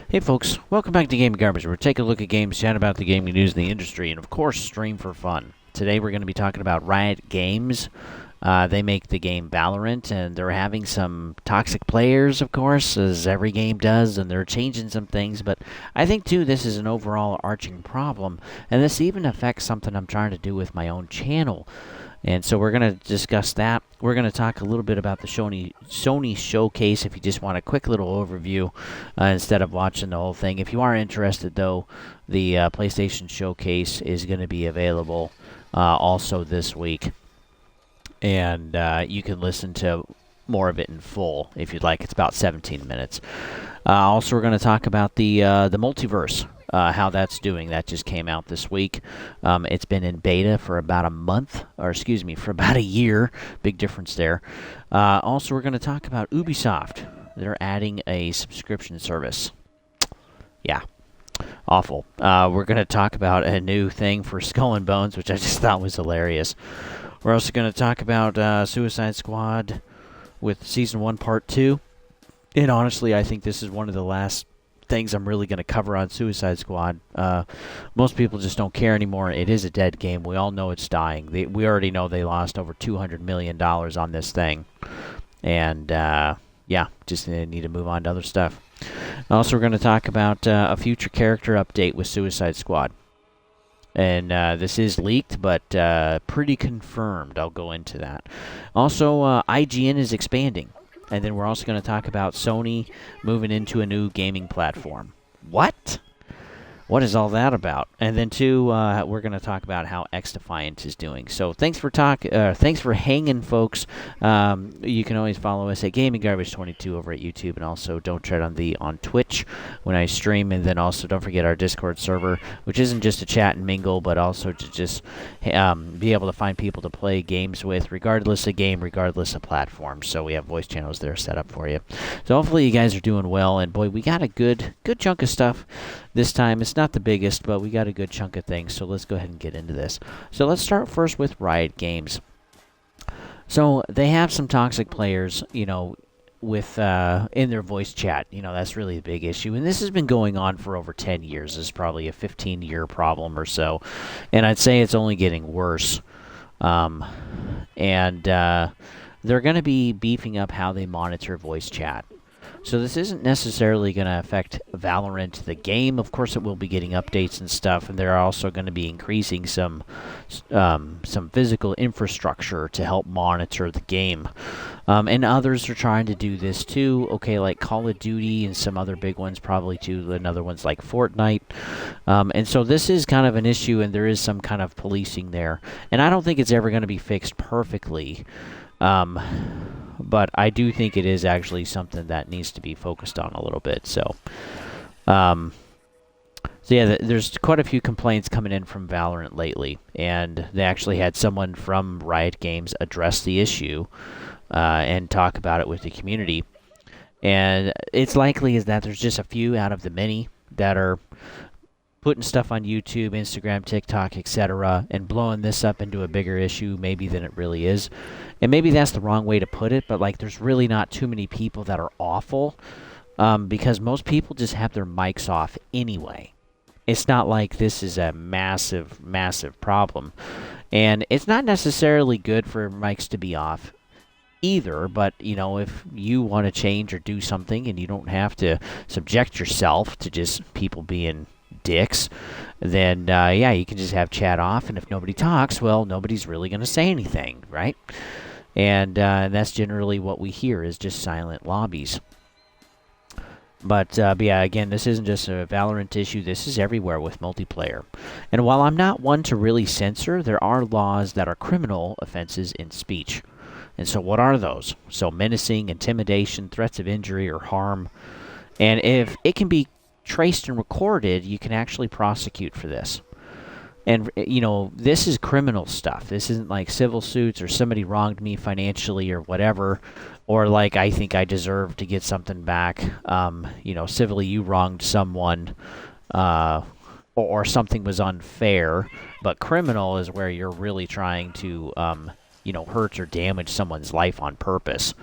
Hey folks, welcome back to Gaming Garbage. We're taking a look at games, chat about the gaming news in the industry, and of course, stream for fun. Today we're going to be talking about Riot Games. They make the game Valorant, and they're having some toxic players, of course, as every game does, and they're changing some things, but I think, too, this is an overall arching problem, and this even affects something I'm trying to do with my own channel. And so we're going to discuss that. We're going to talk a little bit about the Sony showcase if you just want a quick little overview instead of watching the whole thing. If you are interested, though, the PlayStation showcase is going to be available also this week. And you can listen to more of it in full if you'd like. It's about 17 minutes. Also, we're going to talk about the multiverse. How that's doing. That just came out this week. It's been in beta for about a month, or excuse me, for about a year. Big difference there. Also, we're going to talk about Ubisoft. They're adding a subscription service. Yeah, awful. We're going to talk about a new thing for Skull and Bones, which I just thought was hilarious. We're also going to talk about Suicide Squad with Season 1, Part 2. And honestly, I think this is one of the last things I'm really going to cover on Suicide Squad. Most people just don't care anymore. It is a dead game. We all know it's dying. We already know they lost over $200 million on this thing. And, yeah, just need to move on to other stuff. Also, we're going to talk about a future character update with Suicide Squad. And this is leaked, but pretty confirmed. I'll go into that. Also, IGN is expanding. And then we're also going to talk about Sony moving into a new gaming platform. What? What is all that about? And then, too, we're going to talk about how XDefiant is doing. So thanks for hanging, folks. You can always follow us at Gaming Garbage 22 over at YouTube, and also Don't Tread on Twitch when I stream. And then also don't forget our Discord server, which isn't just a chat and mingle, but also to just be able to find people to play games with, regardless of game, regardless of platform. So we have voice channels there set up for you. So hopefully you guys are doing well. And boy, we got a good chunk of stuff this time. It's not the biggest, but we got a good chunk of things, so let's go ahead and get into this. So let's start first with Riot Games. So they have some toxic players, with in their voice chat. That's really the big issue, and this has been going on for over 10 years. This is probably a 15-year problem or so, and I'd say it's only getting worse. And they're going to be beefing up how they monitor voice chat. So this isn't necessarily going to affect Valorant, the game. Of course, it will be getting updates and stuff, and they're also going to be increasing some physical infrastructure to help monitor the game. And others are trying to do this too. Okay, like Call of Duty and some other big ones probably too. Another one's like Fortnite. And so this is kind of an issue, and there is some kind of policing there. And I don't think it's ever going to be fixed perfectly. But I do think it is actually something that needs to be focused on a little bit. So yeah, there's quite a few complaints coming in from Valorant lately, and they actually had someone from Riot Games address the issue and talk about it with the community. And it's likely is that there's just a few out of the many that are putting stuff on YouTube, Instagram, TikTok, etc., and blowing this up into a bigger issue maybe than it really is. And maybe that's the wrong way to put it, but like there's really not too many people that are awful because most people just have their mics off anyway. It's not like this is a massive, massive problem. And it's not necessarily good for mics to be off either, but if you want to change or do something and you don't have to subject yourself to just people being dicks, then yeah, you can just have chat off, and if nobody talks, well, nobody's really going to say anything, right? And that's generally what we hear is just silent lobbies. But yeah, again, this isn't just a Valorant issue. This is everywhere with multiplayer. And while I'm not one to really censor, there are laws that are criminal offenses in speech. And so what are those? So menacing, intimidation, threats of injury or harm. And if it can be traced and recorded, you can actually prosecute for this. And, this is criminal stuff. This isn't like civil suits or somebody wronged me financially or whatever, or like I think I deserve to get something back. Civilly you wronged someone or something was unfair, but criminal is where you're really trying to, hurt or damage someone's life on purpose.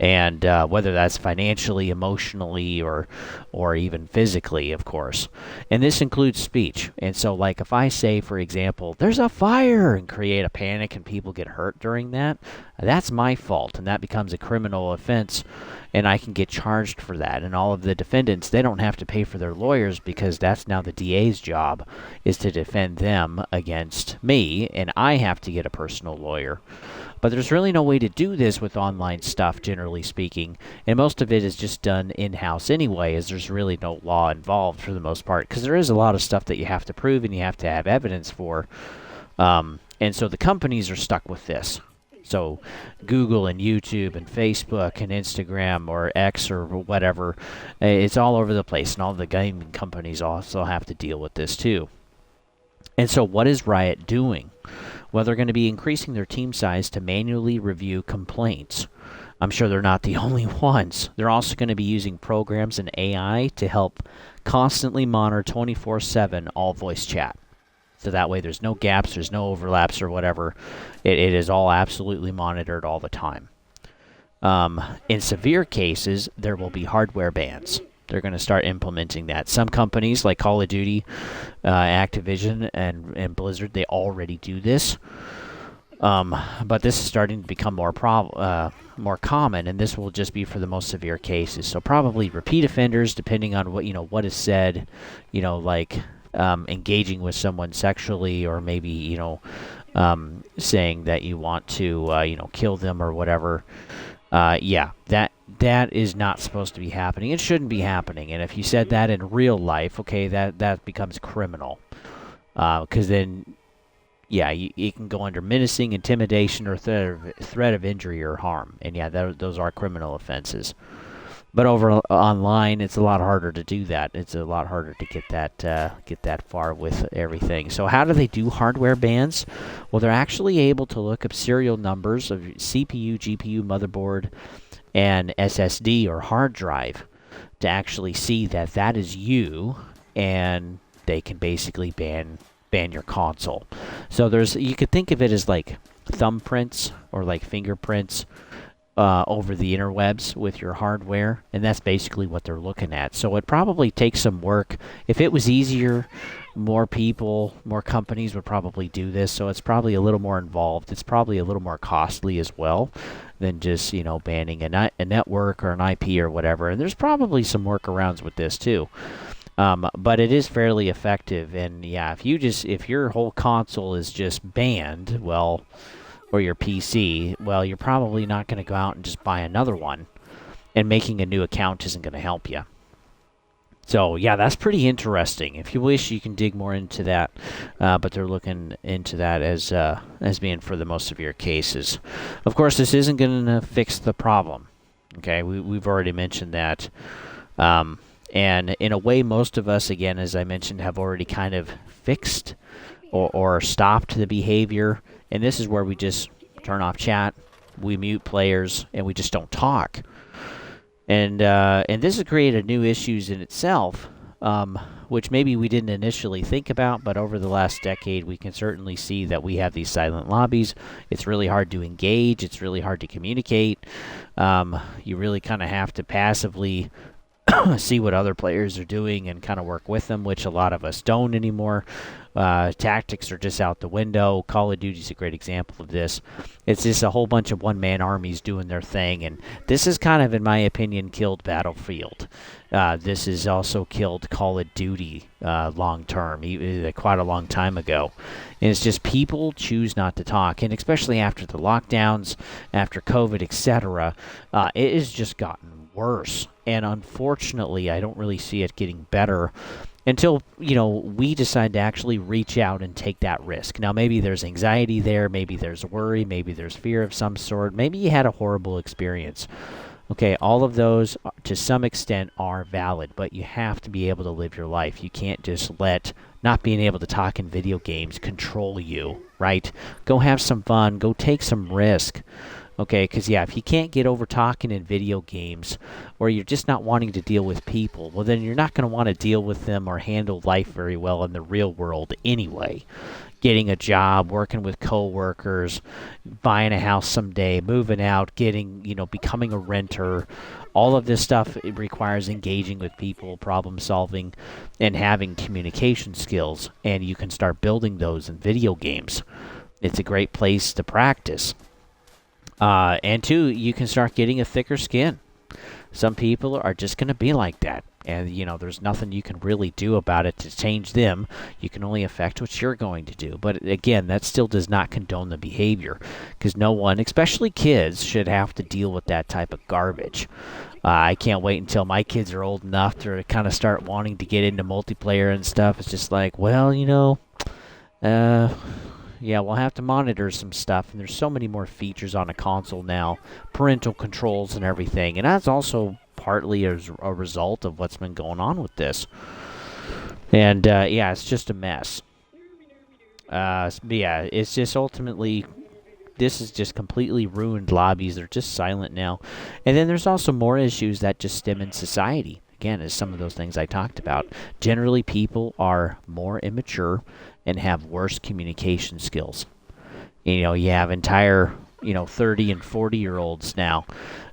and whether that's financially, emotionally, or even physically, of course. And this includes speech. And so, like, if I say, for example, there's a fire, and create a panic and people get hurt during that, that's my fault, and that becomes a criminal offense, and I can get charged for that. And all of the defendants, they don't have to pay for their lawyers, because that's now the DA's job, is to defend them against me, and I have to get a personal lawyer. But there's really no way to do this with online stuff, generally speaking, and most of it is just done in-house anyway, as there's really no law involved for the most part, because there is a lot of stuff that you have to prove and you have to have evidence for, and so the companies are stuck with this. So Google and YouTube and Facebook and Instagram or X or whatever, it's all over the place, and all the gaming companies also have to deal with this too. And so what is Riot doing? Well, they're going to be increasing their team size to manually review complaints. I'm sure they're not the only ones. They're also going to be using programs and AI to help constantly monitor 24/7 all voice chat. So that way there's no gaps, there's no overlaps or whatever. It is all absolutely monitored all the time. In severe cases, there will be hardware bans. They're going to start implementing that. Some companies like Call of Duty, Activision, and Blizzard, they already do this. But this is starting to become more common, and this will just be for the most severe cases. So probably repeat offenders, depending on what is said, like engaging with someone sexually, or maybe saying that you want to kill them or whatever. That is not supposed to be happening. It shouldn't be happening. And if you said that in real life, okay, that becomes criminal. Because then, you can go under menacing, intimidation, or threat of injury or harm. And those are criminal offenses. But over online, it's a lot harder to do that. It's a lot harder to get that far with everything. So how do they do hardware bans? Well, they're actually able to look up serial numbers of CPU, GPU, motherboard, and SSD or hard drive to actually see that is you, and they can basically ban your console. So you could think of it as like thumbprints or like fingerprints over the interwebs with your hardware, and that's basically what they're looking at. So it probably takes some work. If it was easier, more people, more companies would probably do this, so it's probably a little more involved. It's probably a little more costly as well than just, banning a network or an IP or whatever. And there's probably some workarounds with this too. But it is fairly effective, and if your whole console is just banned, or your PC, you're probably not going to go out and just buy another one, and making a new account isn't going to help you. So, that's pretty interesting. If you wish, you can dig more into that, but they're looking into that as being for the most severe cases. Of course, this isn't going to fix the problem. Okay, we've already mentioned that. And in a way, most of us, again, as I mentioned, have already kind of fixed or stopped the behavior. And this is where we just turn off chat, we mute players, and we just don't talk. And this has created new issues in itself, which maybe we didn't initially think about, but over the last decade, we can certainly see that we have these silent lobbies. It's really hard to engage. It's really hard to communicate. You really kind of have to passively see what other players are doing and kind of work with them, which a lot of us don't anymore. Tactics are just out the window. Call of Duty is a great example of this. It's just a whole bunch of one-man armies doing their thing, and this has kind of, in my opinion, killed Battlefield. This has also killed Call of Duty long-term, quite a long time ago. And it's just people choose not to talk, and especially after the lockdowns, after COVID, etc., it has just gotten worse. And unfortunately, I don't really see it getting better until, we decide to actually reach out and take that risk. Now, maybe there's anxiety there, maybe there's worry, maybe there's fear of some sort, maybe you had a horrible experience. Okay, all of those, to some extent, are valid, but you have to be able to live your life. You can't just let not being able to talk in video games control you, right? Go have some fun, go take some risk. Okay, because yeah, if you can't get over talking in video games, or you're just not wanting to deal with people, well, then you're not going to want to deal with them or handle life very well in the real world anyway. Getting a job, working with coworkers, buying a house someday, moving out, becoming a renter, all of this stuff, it requires engaging with people, problem solving, and having communication skills. And you can start building those in video games. It's a great place to practice. And two, you can start getting a thicker skin. Some people are just going to be like that. And, there's nothing you can really do about it to change them. You can only affect what you're going to do. But again, that still does not condone the behavior. Because no one, especially kids, should have to deal with that type of garbage. I can't wait until my kids are old enough to kind of start wanting to get into multiplayer and stuff. It's just like, well, yeah, we'll have to monitor some stuff, and there's so many more features on a console now, parental controls and everything, and that's also partly a result of what's been going on with this. And, yeah, it's just a mess. But yeah, it's just ultimately, this has just completely ruined lobbies. They're just silent now. And then there's also more issues that just stem in society. Again, as some of those things I talked about. Generally, people are more immature and have worse communication skills. You have entire, 30 and 40-year-olds now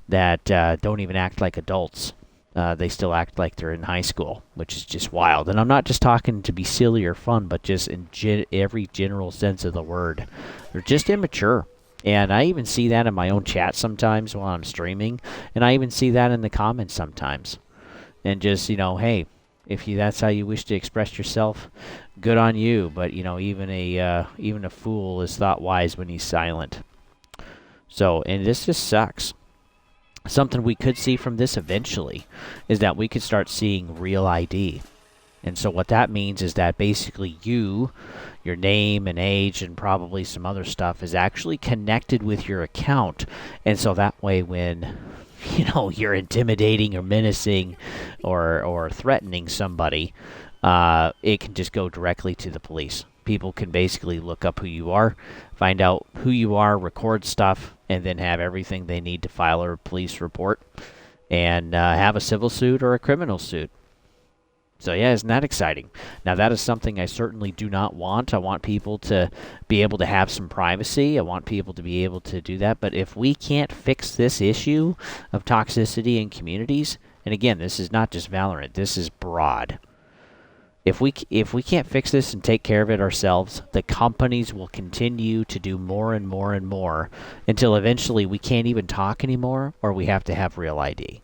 that don't even act like adults. They still act like they're in high school, which is just wild. And I'm not just talking to be silly or fun, but just in every general sense of the word. They're just immature. And I even see that in my own chat sometimes while I'm streaming, and I even see that in the comments sometimes. And just, hey, if that's how you wish to express yourself, good on you. But even a fool is thought wise when he's silent. So, and this just sucks. Something we could see from this eventually is that we could start seeing real ID. And so what that means is that basically your name and age and probably some other stuff is actually connected with your account. And so that way when you're intimidating or menacing or threatening somebody, it can just go directly to the police. People can basically look up who you are, find out who you are, record stuff, and then have everything they need to file a police report and have a civil suit or a criminal suit. So yeah, isn't that exciting? Now that is something I certainly do not want. I want people to be able to have some privacy. I want people to be able to do that. But if we can't fix this issue of toxicity in communities, and again, this is not just Valorant, this is broad. If we can't fix this and take care of it ourselves, the companies will continue to do more and more and more until eventually we can't even talk anymore, or we have to have real ID.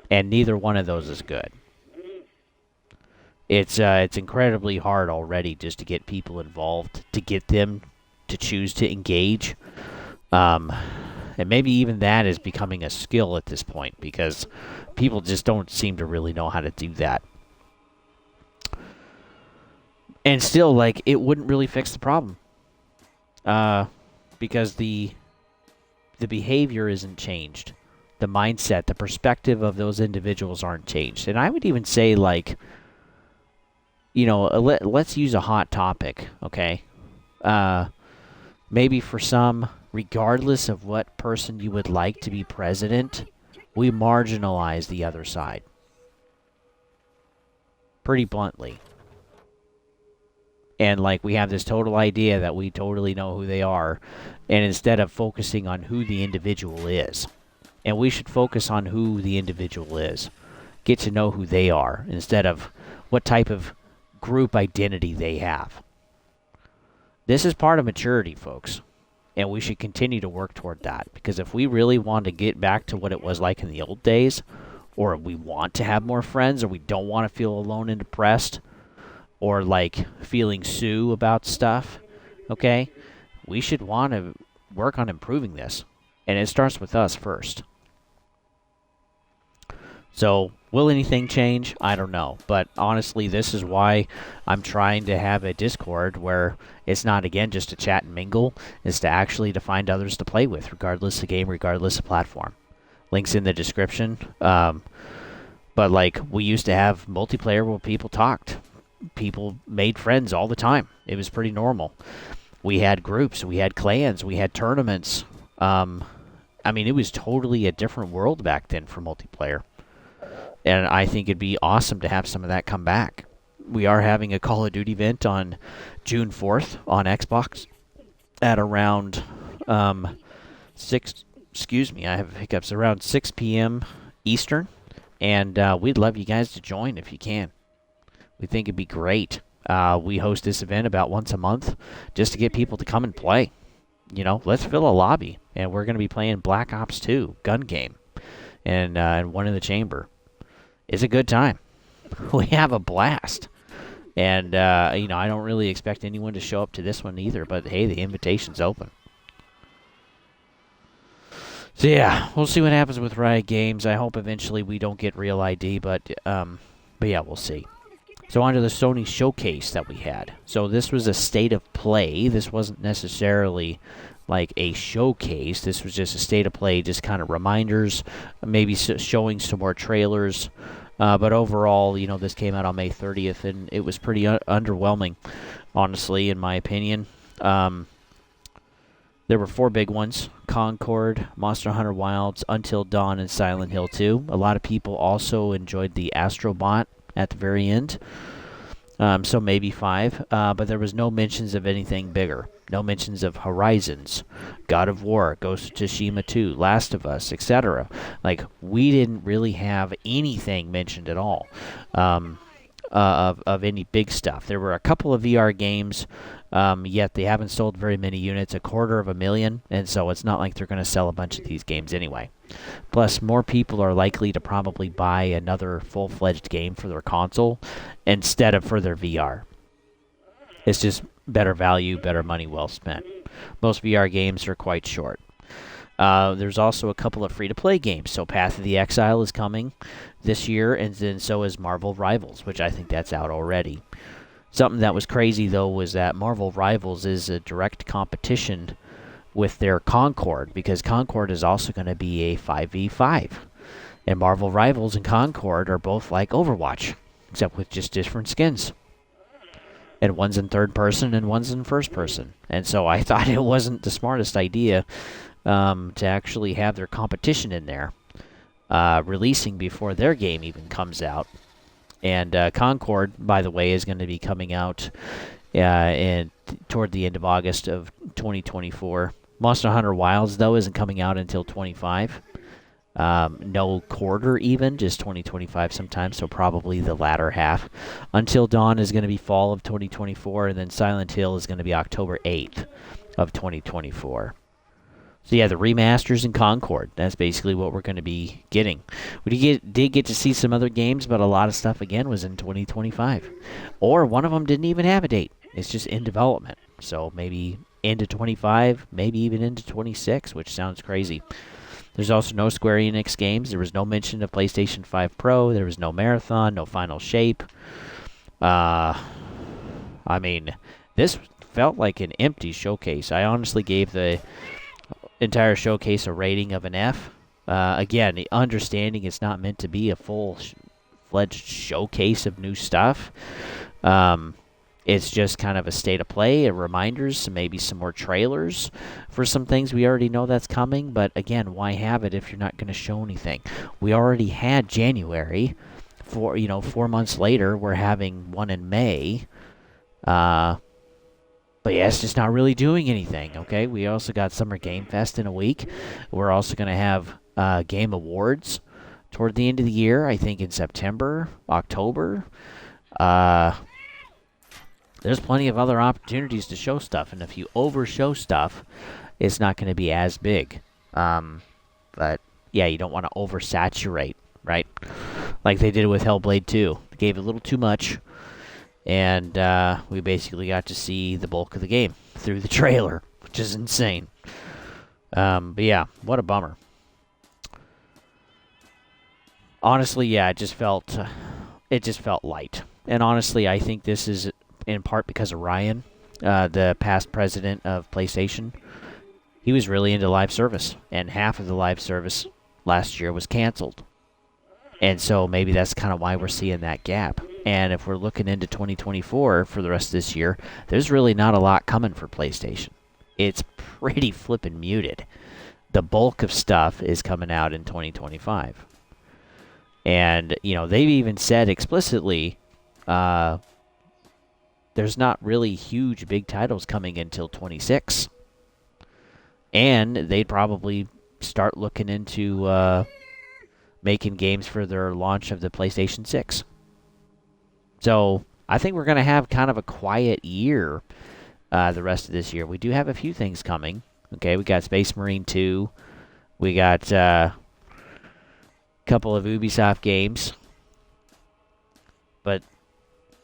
And neither one of those is good. It's incredibly hard already just to get people involved, to get them to choose to engage. And maybe even that is becoming a skill at this point because people just don't seem to really know how to do that. And still, it wouldn't really fix the problem. Because the behavior isn't changed. The mindset, the perspective of those individuals aren't changed. And I would even say, let's use a hot topic, okay? Maybe for some, regardless of what person you would like to be president, we marginalize the other side. Pretty bluntly. And we have this total idea that we totally know who they are, and instead of focusing on who the individual is. And we should focus on who the individual is. Get to know who they are, instead of what type of group identity they have. This is part of maturity, folks. And we should continue to work toward that. Because if we really want to get back to what it was like in the old days, or we want to have more friends, or we don't want to feel alone and depressed, or feeling sue about stuff, okay? We should want to work on improving this. And it starts with us first. So, will anything change? I don't know. But honestly, this is why I'm trying to have a Discord where it's not, again, just to chat and mingle. It's to actually to find others to play with, regardless of game, regardless of platform. Links in the description. But we used to have multiplayer where people talked. People made friends all the time. It was pretty normal. We had groups, we had clans, we had tournaments. I mean, it was totally a different world back then for multiplayer. And I think it'd be awesome to have some of that come back. We are having a Call of Duty event on June 4th on Xbox at around 6, excuse me, I have hiccups, around 6 p.m. Eastern. And we'd love you guys to join if you can. We think it'd be great. We host this event about once a month just to get people to come and play. You know, let's fill a lobby. And we're going to be playing Black Ops 2 gun game and One in the Chamber. It's a good time. We have a blast. And, you know, I don't really expect anyone to show up to this one either, but hey, the invitation's open. So yeah, we'll see what happens with Riot Games. I hope eventually we don't get Real ID, but yeah, we'll see. So on to the Sony showcase that we had. So this was a state of play. This wasn't necessarily like a showcase. This was just a state of play, just kind of reminders, maybe showing some more trailers. But overall, you know, this came out on May 30th, and it was pretty underwhelming, honestly, in my opinion. There were 4 big ones: Concord, Monster Hunter Wilds, Until Dawn, and Silent Hill 2. A lot of people also enjoyed the Astrobot at the very end. So maybe 5. But there was no mentions of anything bigger. No mentions of Horizons, God of War, Ghost of Tsushima 2, Last of Us, etc. Like, we didn't really have anything mentioned at all of any big stuff. There were a couple of VR games, yet they haven't sold very many units, 250,000, and so it's not like they're going to sell a bunch of these games anyway. Plus, more people are likely to probably buy another full-fledged game for their console instead of for their VR. It's just better value, better money well spent. Most VR games are quite short. There's also a couple of free-to-play games. So Path of the Exile is coming this year, and then so is Marvel Rivals, which I think that's out already. Something that was crazy, though, was that Marvel Rivals is a direct competition with their Concord, because Concord is also going to be a 5v5. And Marvel Rivals and Concord are both like Overwatch, except with just different skins. And one's in third person and one's in first person. And so I thought it wasn't the smartest idea to actually have their competition in there, releasing before their game even comes out. And Concord, by the way, is going to be coming out toward the end of August of 2024. Monster Hunter Wilds, though, isn't coming out until 25. No quarter even, just 2025 sometime, so probably the latter half. Until Dawn is going to be fall of 2024, and then Silent Hill is going to be October 8th of 2024. So yeah, the remasters in Concord, that's basically what we're going to be getting. We did get to see some other games, but a lot of stuff, again, was in 2025. Or one of them didn't even have a date. It's just in development. So maybe into 25, maybe even into 26, which sounds crazy. There's also no Square Enix games. There was no mention of PlayStation 5 Pro. There was no Marathon, no Final Shape. I mean, this felt like an empty showcase. I honestly gave the entire showcase a rating of an F. Again, the understanding it's not meant to be a full-fledged showcase of new stuff. It's just kind of a state of play, reminders, maybe some more trailers for some things we already know that's coming. But again, why have it if you're not going to show anything? We already had January. 4 months later, we're having one in May. But yeah, it's just not really doing anything, okay? We also got Summer Game Fest in a week. We're also going to have Game Awards toward the end of the year, I think in September, October. There's plenty of other opportunities to show stuff, and if you overshow stuff, it's not going to be as big. But yeah, you don't want to oversaturate, right? Like they did with Hellblade 2. They gave a little too much, and we basically got to see the bulk of the game through the trailer, which is insane. But yeah, what a bummer. Honestly, yeah, it just felt light. And honestly, I think this is in part because of Ryan, the past president of PlayStation. He was really into live service, and half of the live service last year was canceled. And so maybe that's kind of why we're seeing that gap. And if we're looking into 2024 for the rest of this year, there's really not a lot coming for PlayStation. It's pretty flippin' muted. the bulk of stuff is coming out in 2025. And, you know, they've even said explicitly there's not really huge big titles coming until 26. And they'd probably start looking into making games for their launch of the PlayStation 6. So I think we're going to have kind of a quiet year the rest of this year. We do have a few things coming. Okay, we got Space Marine 2. We got a couple of Ubisoft games. But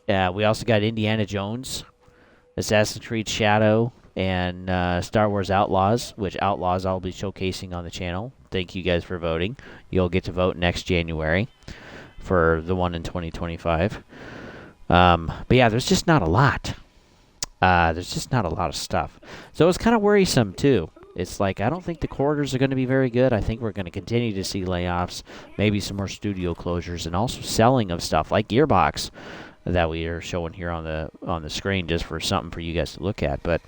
we also got Indiana Jones, Assassin's Creed Shadow, and Star Wars Outlaws, which Outlaws I'll be showcasing on the channel. Thank you guys for voting. You'll get to vote next January for the one in 2025. But yeah, there's just not a lot. There's just not a lot of stuff. So it's kind of worrisome, too. It's like, I don't think the quarters are going to be very good. I think we're going to continue to see layoffs, maybe some more studio closures, and also selling of stuff like Gearbox that we are showing here on the screen just for something for you guys to look at. But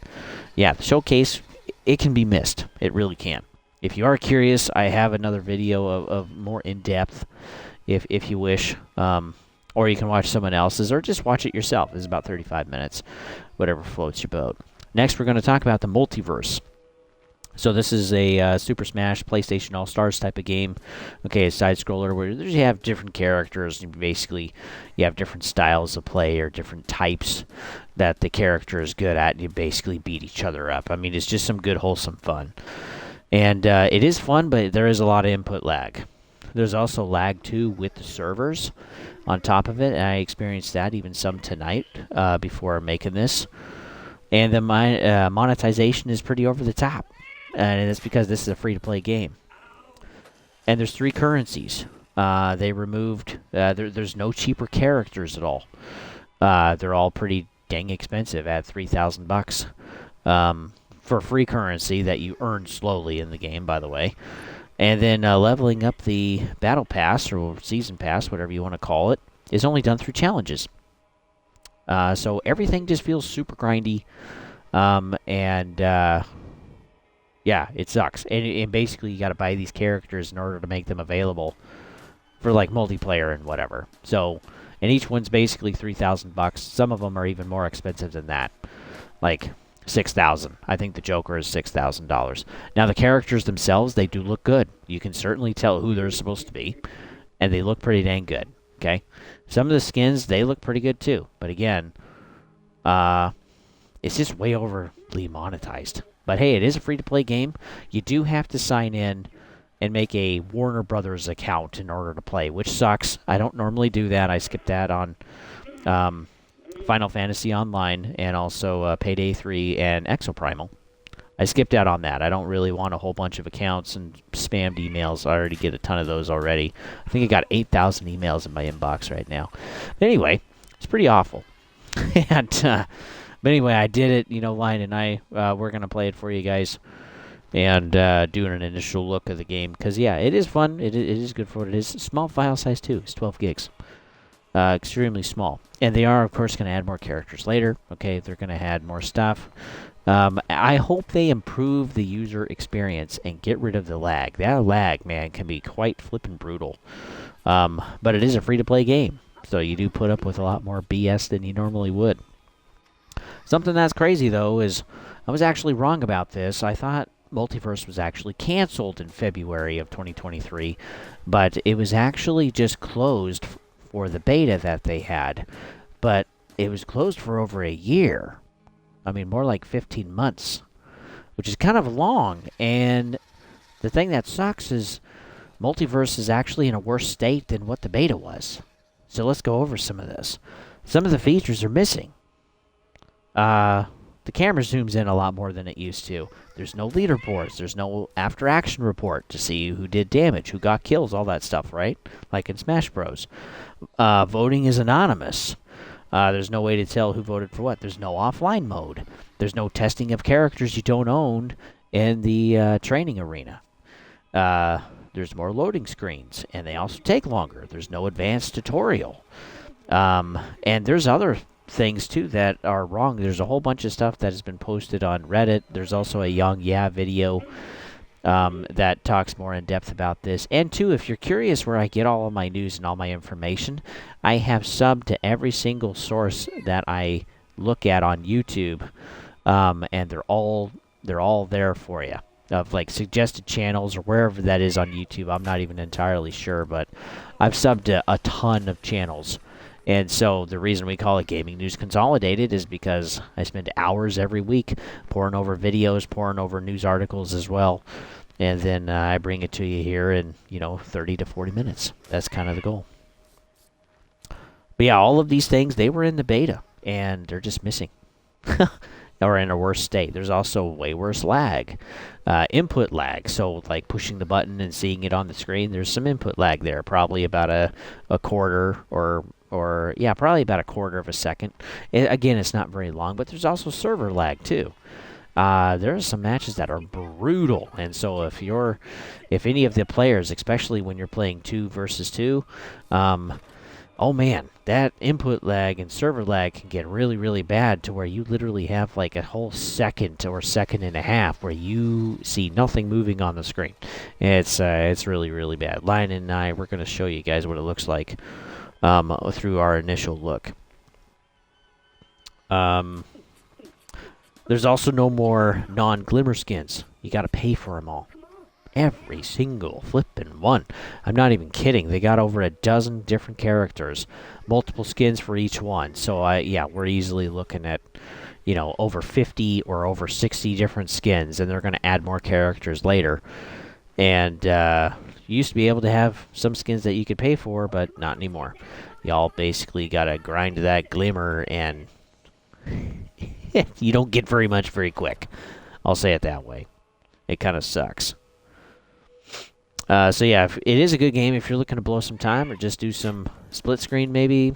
yeah, the showcase, it can be missed. It really can. If you are curious, I have another video of more in-depth, if you wish. Or you can watch someone else's, or just watch it yourself. It's about 35 minutes, whatever floats your boat. Next, we're going to talk about the multiverse. So this is a Super Smash PlayStation All-Stars type of game. Okay, a side-scroller where you have different characters. And basically, you have different styles of play or different types that the character is good at, and you basically beat each other up. I mean, it's just some good, wholesome fun. And it is fun, but there is a lot of input lag. There's also lag, too, with the servers on top of it, and I experienced that even some tonight before making this. And the monetization is pretty over the top, and it's because this is a free-to-play game. And there's 3 currencies. They removed... there's no cheaper characters at all. They're all pretty dang expensive at $3,000 for free currency that you earn slowly in the game, by the way. And then leveling up the Battle Pass, or Season Pass, whatever you want to call it, is only done through challenges. So everything just feels super grindy. Yeah, it sucks. And basically, you got to buy these characters in order to make them available for, like, multiplayer and whatever. So, and each one's basically $3,000. Some of them are even more expensive than that. Like... $6,000. I think the Joker is $6,000. Now, the characters themselves, they do look good. You can certainly tell who they're supposed to be, and they look pretty dang good, okay? Some of the skins, they look pretty good, too. But again, it's just way overly monetized. But hey, it is a free-to-play game. You do have to sign in and make a Warner Brothers account in order to play, which sucks. I don't normally do that. I skipped that on... Final Fantasy Online, and also Payday 3 and Exoprimal. I skipped out on that. I don't really want a whole bunch of accounts and spammed emails. I already get a ton of those already. I think I got 8,000 emails in my inbox right now. But anyway, it's pretty awful. But anyway, I did it. You know, Lion and I, we're going to play it for you guys and doing an initial look of the game. Because, yeah, it is fun. It is good for what it is. Small file size, too. It's 12 gigs. Extremely small. And they are, of course, going to add more characters later. Okay, they're going to add more stuff. I hope they improve the user experience and get rid of the lag. That lag, man, can be quite flippin' brutal. But it is a free-to-play game, so you do put up with a lot more BS than you normally would. Something that's crazy, though, is I was actually wrong about this. I thought Multiverse was actually canceled in February of 2023, but it was actually just closed for the beta that they had, but it was closed for over a year. I mean, more like 15 months, which is kind of long. And the thing that sucks is Multiverse is actually in a worse state than what the beta was. So let's go over some of this. Some of the features are missing. The camera zooms in a lot more than it used to. There's no leaderboards. There's no after-action report to see who did damage, who got kills, all that stuff, right? Like in Smash Bros. Voting is anonymous. There's no way to tell who voted for what. There's no offline mode. There's no testing of characters you don't own in the training arena. There's more loading screens, and they also take longer. There's no advanced tutorial. And there's other things, too, that are wrong. There's a whole bunch of stuff that has been posted on Reddit. There's also a Young Yeah video that talks more in depth about this. And two, if you're curious where I get all of my news and all my information, I have subbed to every single source that I look at on YouTube, and they're all there for you. Of like suggested channels or wherever that is on YouTube, I'm not even entirely sure, but I've subbed to a ton of channels. And so the reason we call it Gaming News Consolidated is because I spend hours every week poring over videos, poring over news articles as well. And then I bring it to you here in, 30 to 40 minutes. That's kind of the goal. But yeah, all of these things, they were in the beta, and they're just missing. Or in a worse state. There's also way worse lag. Input lag, so like pushing the button and seeing it on the screen, there's some input lag there, probably about a quarter or yeah, probably about a quarter of a second. Again, it's not very long, but there's also server lag too. There are some matches that are brutal, and so if any of the players, especially when you're playing 2 versus 2, oh man, that input lag and server lag can get really, really bad to where you literally have like a whole second or second and a half where you see nothing moving on the screen. It's really, really bad. Lion and I, we're going to show you guys what it looks like through our initial look. There's also no more non-glimmer skins. You got to pay for them all. Every single flippin' one. I'm not even kidding. They got over a dozen different characters, multiple skins for each one. So we're easily looking at, over 50 or over 60 different skins, and they're going to add more characters later. And you used to be able to have some skins that you could pay for, but not anymore. Y'all basically got to grind that glimmer, and you don't get very much very quick. I'll say it that way. It kind of sucks. So yeah, it is a good game if you're looking to blow some time or just do some split screen maybe,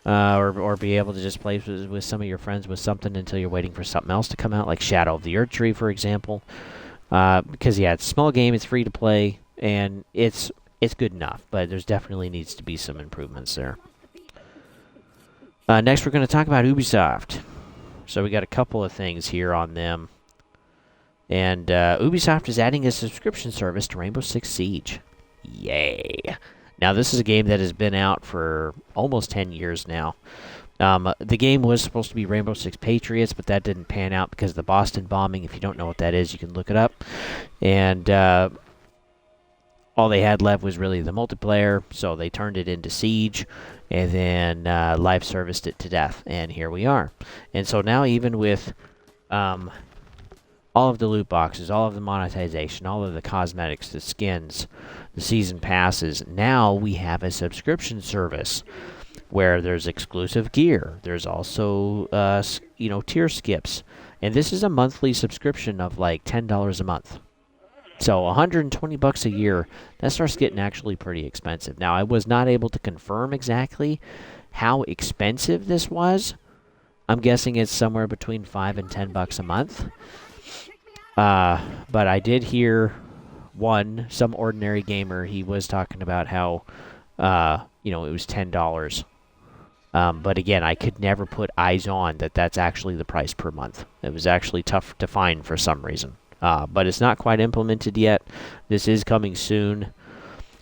or be able to just play with some of your friends with something until you're waiting for something else to come out, like Shadow of the Earth Tree, for example. Because yeah, it's a small game, it's free to play, and it's good enough, but there's definitely needs to be some improvements there. Next, we're going to talk about Ubisoft. So we got a couple of things here on them. And Ubisoft is adding a subscription service to Rainbow Six Siege. Yay! Now, this is a game that has been out for almost 10 years now. The game was supposed to be Rainbow Six Patriots, but that didn't pan out because of the Boston bombing. If you don't know what that is, you can look it up. And all they had left was really the multiplayer, so they turned it into Siege, and then live serviced it to death. And here we are. And so now, even with all of the loot boxes, all of the monetization, all of the cosmetics, the skins, the season passes, now we have a subscription service where there's exclusive gear. There's also, tier skips. And this is a monthly subscription of like $10 a month. So $120 a year, that starts getting actually pretty expensive. Now, I was not able to confirm exactly how expensive this was. I'm guessing it's somewhere between $5 and $10 a month. But I did hear some ordinary gamer, he was talking about how, it was $10. But again, I could never put eyes on that's actually the price per month. It was actually tough to find for some reason. But it's not quite implemented yet. This is coming soon.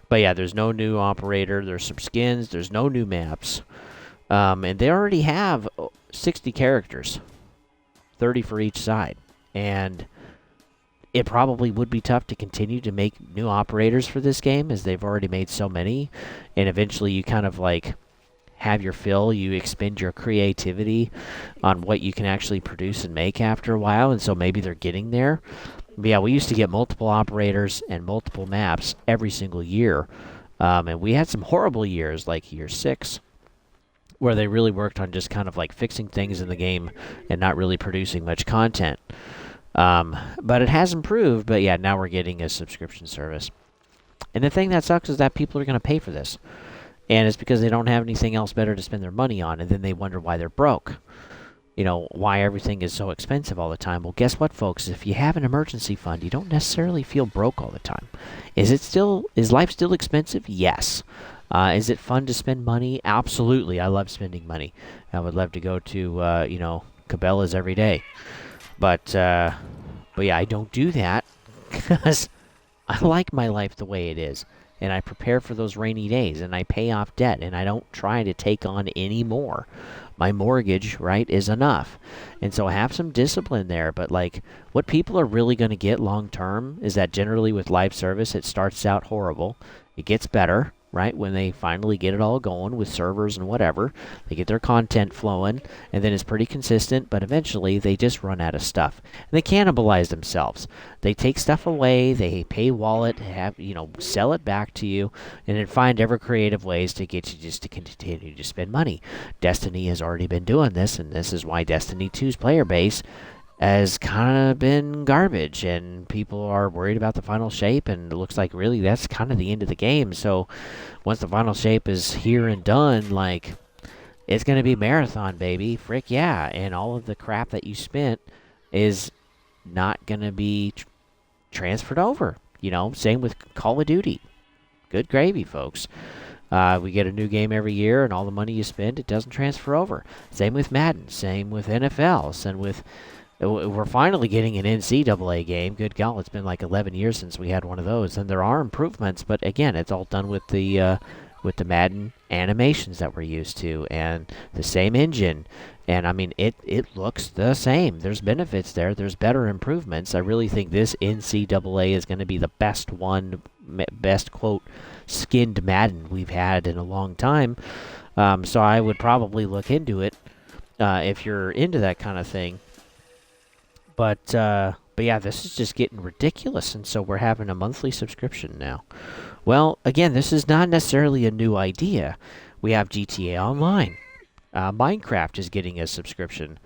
But yeah, there's no new operator. There's some skins. There's no new maps. And they already have 60 characters, 30 for each side. And it probably would be tough to continue to make new operators for this game, as they've already made so many. And eventually you kind of like have your fill. You expend your creativity on what you can actually produce and make after a while. And so maybe they're getting there. But yeah, we used to get multiple operators and multiple maps every single year. And we had some horrible years, like year 6, where they really worked on just kind of like fixing things in the game and not really producing much content. But it has improved, but yeah, now we're getting a subscription service. And the thing that sucks is that people are going to pay for this. And it's because they don't have anything else better to spend their money on, and then they wonder why they're broke. Why everything is so expensive all the time. Well, guess what, folks? If you have an emergency fund, you don't necessarily feel broke all the time. Is life still expensive? Yes. Is it fun to spend money? Absolutely. I love spending money. I would love to go to, Cabela's every day. But yeah, I don't do that because I like my life the way it is, and I prepare for those rainy days, and I pay off debt, and I don't try to take on any more. My mortgage, right, is enough. And so have some discipline there. But, like, what people are really going to get long term is that generally with live service, it starts out horrible. It gets better, right, when they finally get it all going with servers and whatever. They get their content flowing, and then it's pretty consistent, but eventually they just run out of stuff. And they cannibalize themselves. They take stuff away, they pay wallet, sell it back to you, and then find ever creative ways to get you just to continue to spend money. Destiny has already been doing this, and this is why Destiny 2's player base has kind of been garbage, and people are worried about the final shape, and it looks like really that's kind of the end of the game. So once the final shape is here and done, like, it's going to be marathon, baby. Frick yeah. And all of the crap that you spent is not going to be transferred over. Same with Call of Duty. Good gravy, folks. We get a new game every year, and all the money you spend, it doesn't transfer over. Same with Madden. Same with NFL. Same with... We're finally getting an NCAA game. Good God, it's been like 11 years since we had one of those. And there are improvements, but again, it's all done with the Madden animations that we're used to and the same engine. And I mean, it looks the same. There's benefits there. There's better improvements. I really think this NCAA is going to be the best quote skinned Madden we've had in a long time. So I would probably look into it if you're into that kind of thing. But yeah, this is just getting ridiculous, and so we're having a monthly subscription now. Well, again, this is not necessarily a new idea. We have GTA Online. Minecraft is getting a subscription.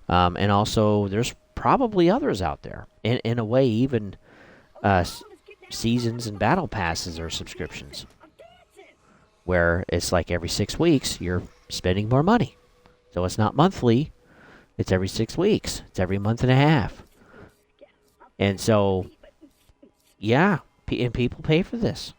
And also, there's probably others out there. In a way, even seasons and battle passes are subscriptions. Where it's like every 6 weeks, you're spending more money. So it's not monthly. It's every 6 weeks. It's every month and a half. And so, yeah, and people pay for this.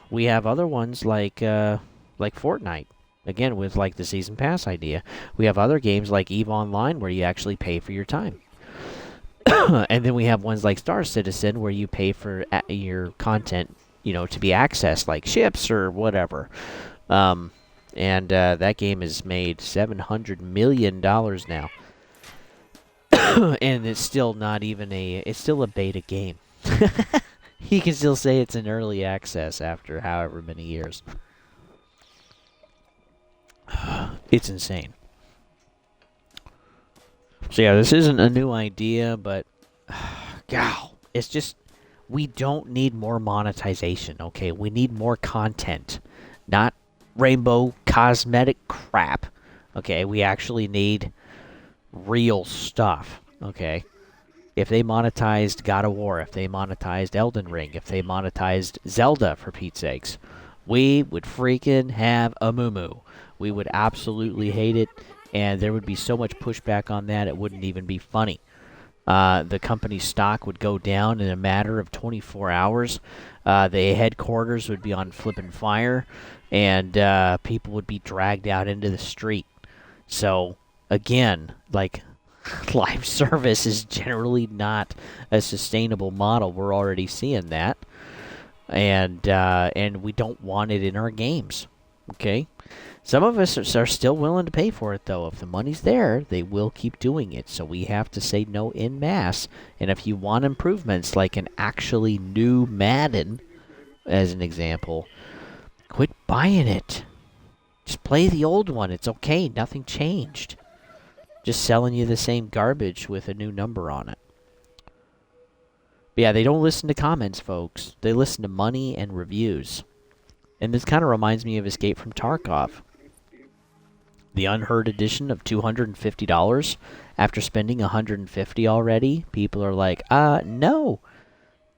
We have other ones like Fortnite. Again, with like the season pass idea. We have other games like EVE Online where you actually pay for your time. And then we have ones like Star Citizen where you pay for your content, to be accessed, like ships or whatever. And that game has made $700 million now. And it's still not even it's still a beta game. You can still say it's in early access after however many years. It's insane. So yeah, this isn't a new idea, but God, it's just, we don't need more monetization, okay? We need more content, not rainbow cosmetic crap. Okay, we actually need real stuff. Okay, if they monetized God of War, if they monetized Elden Ring, if they monetized Zelda, for Pete's sakes, we would freaking have a moo-moo. We would absolutely hate it, and there would be so much pushback on that it wouldn't even be funny. The company's stock would go down in a matter of 24 hours. The headquarters would be on flipping fire, and people would be dragged out into the street. So, again, like, live service is generally not a sustainable model. We're already seeing that. And we don't want it in our games. Okay? Some of us are still willing to pay for it, though. If the money's there, they will keep doing it. So we have to say no en masse. And if you want improvements, like an actually new Madden, as an example, quit buying it. Just play the old one. It's okay. Nothing changed. Just selling you the same garbage with a new number on it. But yeah, they don't listen to comments, folks. They listen to money and reviews. And this kind of reminds me of Escape from Tarkov. The unheard edition of $250. After spending $150 already, people are like, no.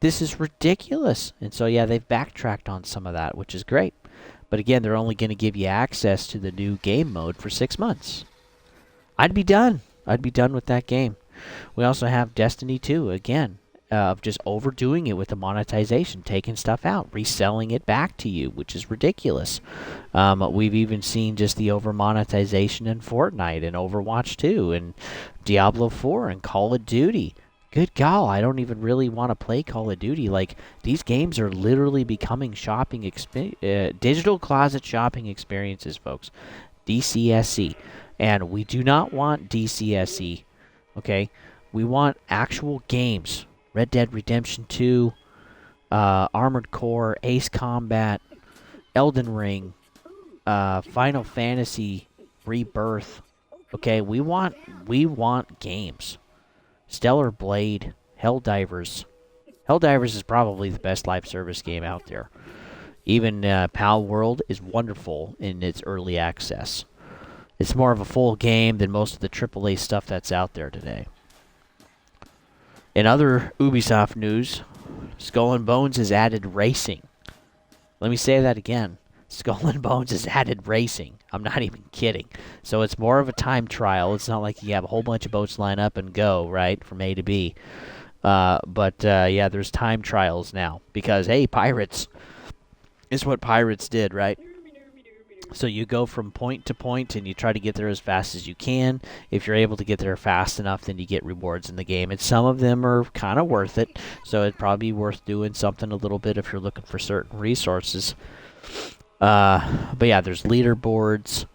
This is ridiculous. And so, yeah, they've backtracked on some of that, which is great. But again, they're only going to give you access to the new game mode for 6 months. I'd be done. I'd be done with that game. We also have Destiny 2, again, of just overdoing it with the monetization, taking stuff out, reselling it back to you, which is ridiculous. We've even seen just the over-monetization in Fortnite and Overwatch 2 and Diablo 4 and Call of Duty. good God, I don't even really want to play Call of Duty. Like, these games are literally becoming digital closet shopping experiences, folks. DCSC. And we do not want DCSC, okay? We want actual games. Red Dead Redemption 2, Armored Core, Ace Combat, Elden Ring, Final Fantasy Rebirth. Okay, we want games. Stellar Blade, Helldivers. Helldivers is probably the best live service game out there. Even Pal World is wonderful in its early access. It's more of a full game than most of the AAA stuff that's out there today. In other Ubisoft news, Skull and Bones has added racing. Let me say that again. Skull and Bones has added racing. I'm not even kidding. So it's more of a time trial. It's not like you have a whole bunch of boats line up and go, right, from A to B. Yeah, there's time trials now. Because, hey, pirates. It's what pirates did, right? So you go from point to point and you try to get there as fast as you can. If you're able to get there fast enough, then you get rewards in the game. And some of them are kind of worth it. So it'd probably be worth doing something a little bit if you're looking for certain resources. But yeah, there's leaderboards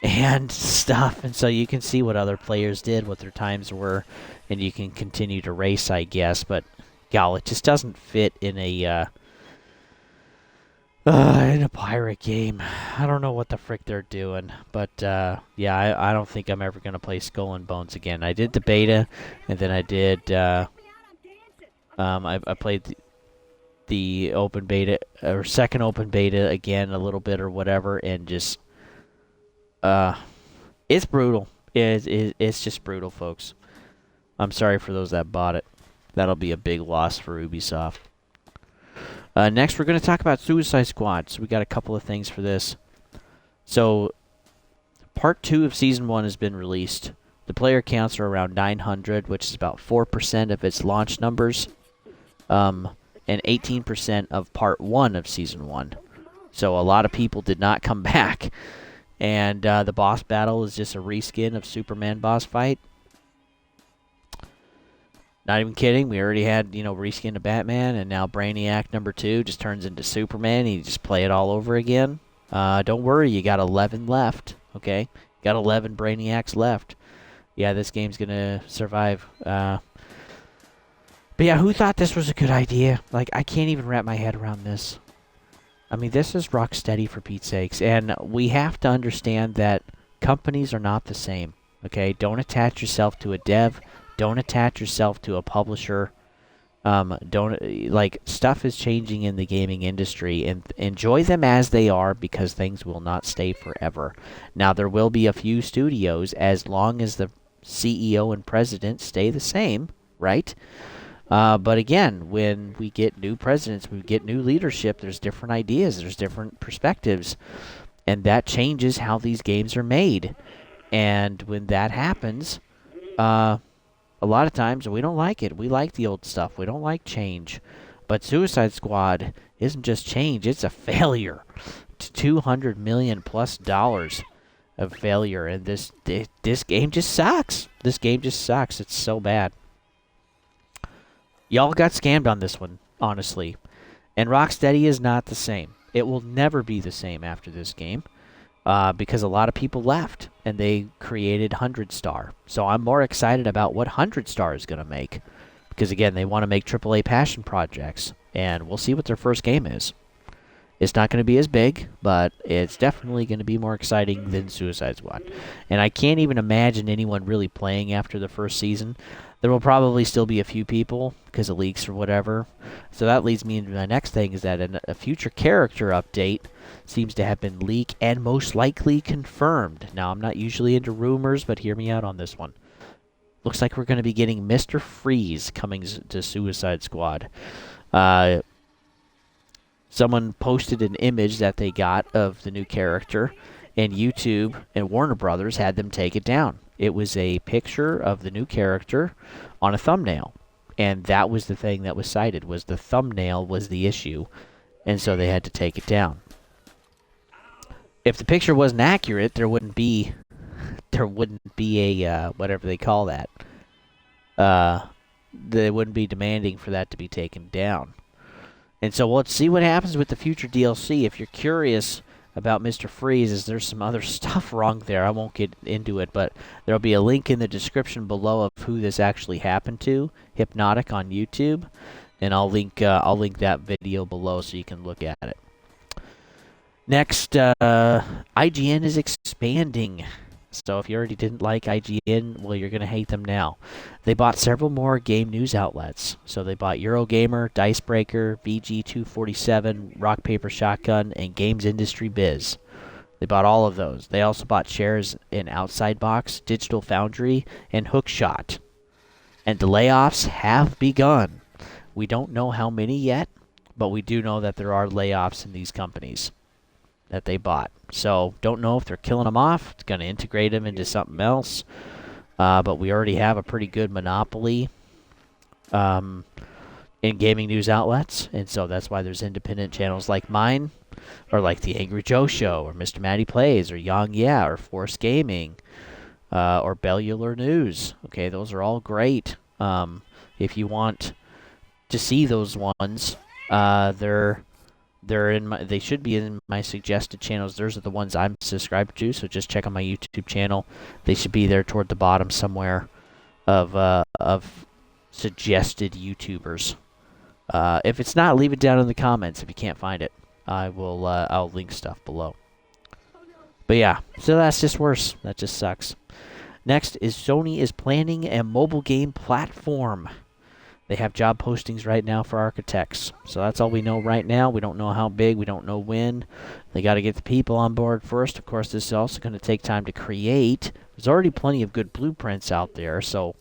and stuff. And so you can see what other players did, what their times were. And you can continue to race, I guess. But, y'all, it just doesn't fit in a pirate game. I don't know what the frick they're doing, but yeah, I don't think I'm ever gonna play Skull and Bones again. I did the beta, and then I did. I played the open beta or second open beta again a little bit or whatever, and just it's brutal. It's just brutal, folks. I'm sorry for those that bought it. That'll be a big loss for Ubisoft. Next, we're going to talk about Suicide Squad. So we got a couple of things for this. So, Part 2 of Season 1 has been released. The player counts are around 900, which is about 4% of its launch numbers, and 18% of Part 1 of Season 1. So a lot of people did not come back. And the boss battle is just a reskin of Superman boss fight. Not even kidding. We already had, reskin to Batman, and now Brainiac number 2 just turns into Superman. You just play it all over again. Don't worry, you got 11 left, okay? Got 11 Brainiacs left. Yeah, this game's gonna survive. But yeah, who thought this was a good idea? Like, I can't even wrap my head around this. I mean, this is Rocksteady, for Pete's sakes, and we have to understand that companies are not the same, okay? Don't attach yourself to a dev. Don't attach yourself to a publisher. Stuff is changing in the gaming industry, and enjoy them as they are, because things will not stay forever. Now, there will be a few studios, as long as the CEO and president stay the same, right? But again, when we get new presidents, we get new leadership, there's different ideas, there's different perspectives, and that changes how these games are made. And when that happens, a lot of times we don't like it. We like the old stuff. We don't like change. But Suicide Squad isn't just change, it's a failure. $200 million plus of failure, and this game just sucks. This game just sucks. It's so bad. Y'all got scammed on this one, honestly. And Rocksteady is not the same. It will never be the same after this game. Because a lot of people left, and they created 100 Star. So I'm more excited about what 100 Star is going to make. Because, again, they want to make AAA passion projects, and we'll see what their first game is. It's not going to be as big, but it's definitely going to be more exciting than Suicide Squad. And I can't even imagine anyone really playing after the first season. There will probably still be a few people because of leaks or whatever. So that leads me into my next thing, is that a future character update seems to have been leaked and most likely confirmed. Now, I'm not usually into rumors, but hear me out on this one. Looks like we're going to be getting Mr. Freeze coming to Suicide Squad. Someone posted an image that they got of the new character, and YouTube and Warner Brothers had them take it down. It was a picture of the new character on a thumbnail, and that was the thing that was cited, was the thumbnail was the issue, and so they had to take it down. If the picture wasn't accurate, there wouldn't be a whatever they call that, they wouldn't be demanding for that to be taken down. And so let's see what happens with the future DLC. If you're curious about Mr. Freeze, there's some other stuff wrong there. I won't get into it, but there'll be a link in the description below of who this actually happened to, Hypnotic on YouTube, and I'll link that video below so you can look at it. Next, IGN is expanding. So if you already didn't like IGN, well, you're going to hate them now. They bought several more game news outlets. So they bought Eurogamer, Dicebreaker, VG247, Rock Paper Shotgun, and Games Industry Biz. They bought all of those. They also bought shares in Outside Box, Digital Foundry, and Hookshot. And the layoffs have begun. We don't know how many yet, but we do know that there are layoffs in these companies that they bought. So don't know if they're killing them off. It's going to integrate them into something else. But we already have a pretty good monopoly in gaming news outlets. And so that's why there's independent channels like mine, or like The Angry Joe Show, or Mr. Matty Plays, or Young Yeah, or Force Gaming, or Bellular News. Okay, those are all great. If you want to see those ones, they should be in my suggested channels. Those are the ones I'm subscribed to, so just check on my YouTube channel. They should be there toward the bottom somewhere of suggested YouTubers. If it's not, leave it down in the comments if you can't find it. I'll link stuff below. But yeah, so that's just worse. That just sucks. Next is Sony is planning a mobile game platform. They have job postings right now for architects. So that's all we know right now. We don't know how big. We don't know when. They got to get the people on board first. Of course, this is also going to take time to create. There's already plenty of good blueprints out there, so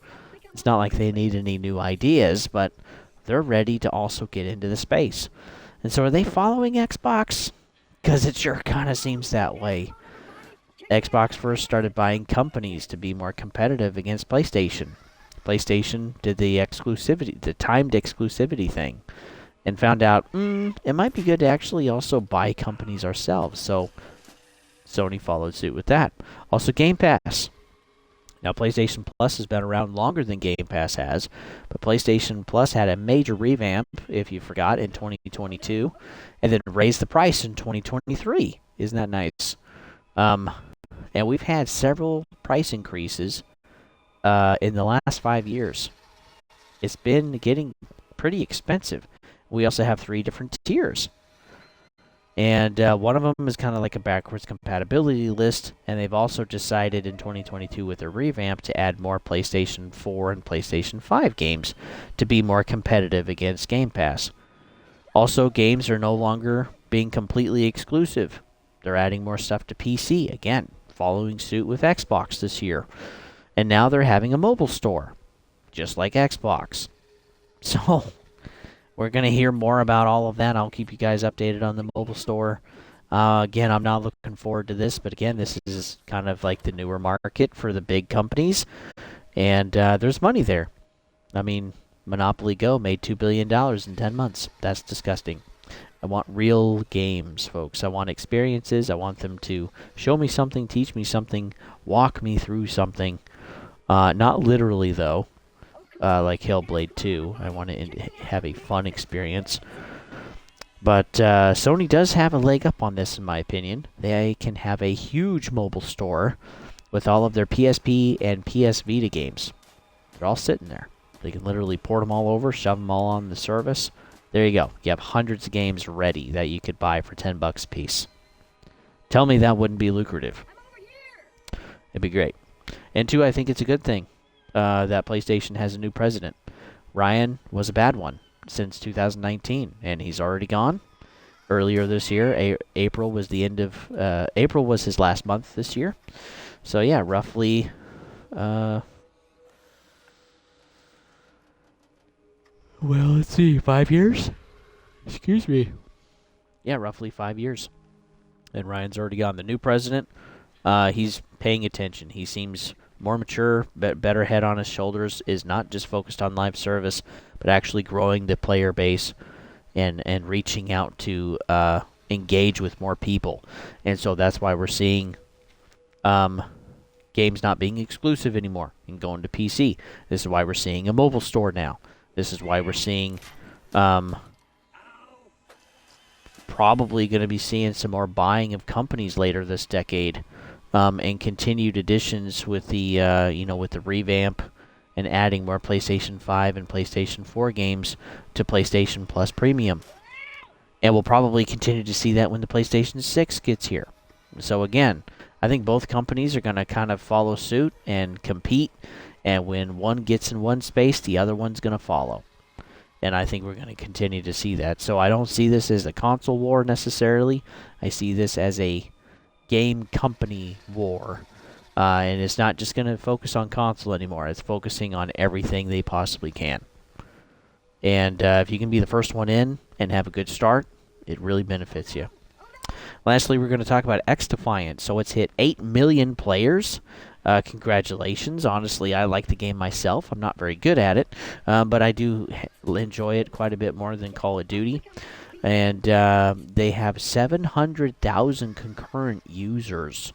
it's not like they need any new ideas, but they're ready to also get into the space. And so are they following Xbox? Because it sure kind of seems that way. Xbox first started buying companies to be more competitive against PlayStation. PlayStation did the timed exclusivity thing, and found out it might be good to actually also buy companies ourselves. So Sony followed suit with that. Also, Game Pass. Now, PlayStation Plus has been around longer than Game Pass has, but PlayStation Plus had a major revamp, if you forgot, in 2022, and then raised the price in 2023. Isn't that nice? And we've had several price increases in the last 5 years. It's been getting pretty expensive. We also have 3 different tiers. And one of them is kind of like a backwards compatibility list, and they've also decided in 2022 with their revamp to add more PlayStation 4 and PlayStation 5 games to be more competitive against Game Pass. Also, games are no longer being completely exclusive. They're adding more stuff to PC, again, following suit with Xbox this year. And now they're having a mobile store, just like Xbox. So we're going to hear more about all of that. I'll keep you guys updated on the mobile store. Again, I'm not looking forward to this, but again, this is kind of like the newer market for the big companies, and there's money there. I mean, Monopoly Go made $2 billion in 10 months. That's disgusting. I want real games, folks. I want experiences. I want them to show me something, teach me something, walk me through something. Not literally, though, like Hellblade 2. I want to have a fun experience. But Sony does have a leg up on this, in my opinion. They can have a huge mobile store with all of their PSP and PS Vita games. They're all sitting there. They can literally port them all over, shove them all on the service. There you go. You have hundreds of games ready that you could buy for $10 a piece. Tell me that wouldn't be lucrative. It'd be great. And 2, I think it's a good thing that PlayStation has a new president. Ryan was a bad one since 2019, and he's already gone. Earlier this year, April was the end of April was his last month this year. So yeah, roughly. Well, let's see, 5 years? Excuse me. Yeah, roughly 5 years. And Ryan's already gone. The new president, he's paying attention. He seems more mature, better head on his shoulders, is not just focused on live service, but actually growing the player base and reaching out to engage with more people. And so that's why we're seeing games not being exclusive anymore and going to PC. This is why we're seeing a mobile store now. This is why we're seeing, probably going to be seeing some more buying of companies later this decade, and continued additions with the, with the revamp and adding more PlayStation 5 and PlayStation 4 games to PlayStation Plus Premium. And we'll probably continue to see that when the PlayStation 6 gets here. So again, I think both companies are going to kind of follow suit and compete, and when one gets in one space, the other one's going to follow. And I think we're going to continue to see that. So I don't see this as a console war necessarily. I see this as a game company war. And it's not just going to focus on console anymore. It's focusing on everything they possibly can. And if you can be the first one in and have a good start, it really benefits you. Lastly, we're going to talk about XDefiant. So it's hit 8 million players. Congratulations. Honestly, I like the game myself. I'm not very good at it, but I do enjoy it quite a bit more than Call of Duty. And they have 700,000 concurrent users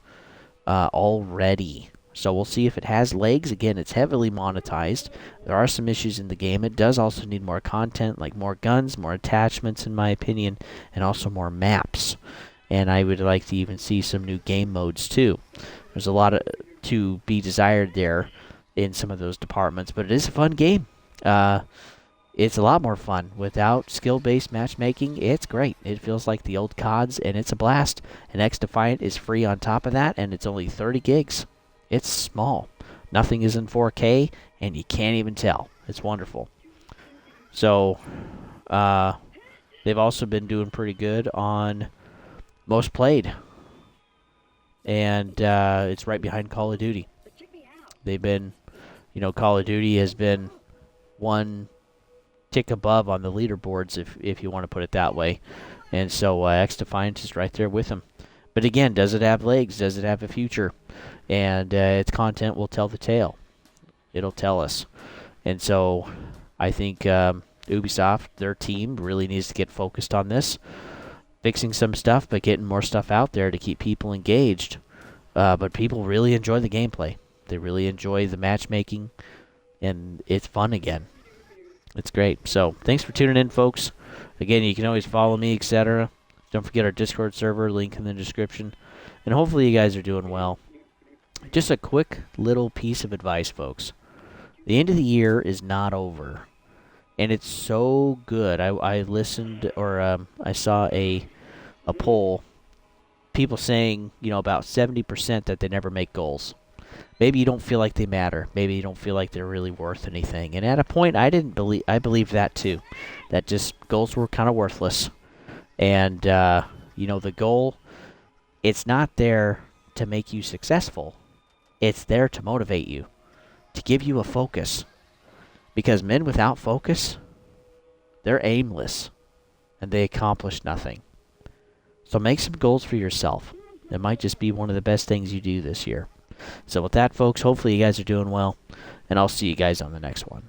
already. So we'll see if it has legs. Again, it's heavily monetized. There are some issues in the game. It does also need more content, like more guns, more attachments, in my opinion, and also more maps. And I would like to even see some new game modes, too. There's a lot to be desired there in some of those departments, but it is a fun game. It's a lot more fun. Without skill-based matchmaking, it's great. It feels like the old CODs, and it's a blast. And XDefiant is free on top of that, and it's only 30 gigs. It's small. Nothing is in 4K, and you can't even tell. It's wonderful. So, they've also been doing pretty good on most played. And it's right behind Call of Duty. They've been, Call of Duty has been one tick above on the leaderboards, if you want to put it that way. And so XDefiant is right there with them. But again, does it have legs? Does it have a future? And its content will tell the tale. It'll tell us. And so I think Ubisoft, their team, really needs to get focused on this. Fixing some stuff, but getting more stuff out there to keep people engaged. But people really enjoy the gameplay. They really enjoy the matchmaking. And it's fun again. It's great. So thanks for tuning in, folks. Again, you can always follow me, etc. Don't forget our Discord server, link in the description. And hopefully you guys are doing well. Just a quick little piece of advice, folks. The end of the year is not over. And it's so good. I listened, or I saw a poll. People saying, about 70% that they never make goals. Maybe you don't feel like they matter. Maybe you don't feel like they're really worth anything. And at a point, I believed that too. That just goals were kind of worthless. And, the goal, it's not there to make you successful. It's there to motivate you, to give you a focus. Because men without focus, they're aimless, and they accomplish nothing. So make some goals for yourself. It might just be one of the best things you do this year. So with that, folks, hopefully you guys are doing well, and I'll see you guys on the next one.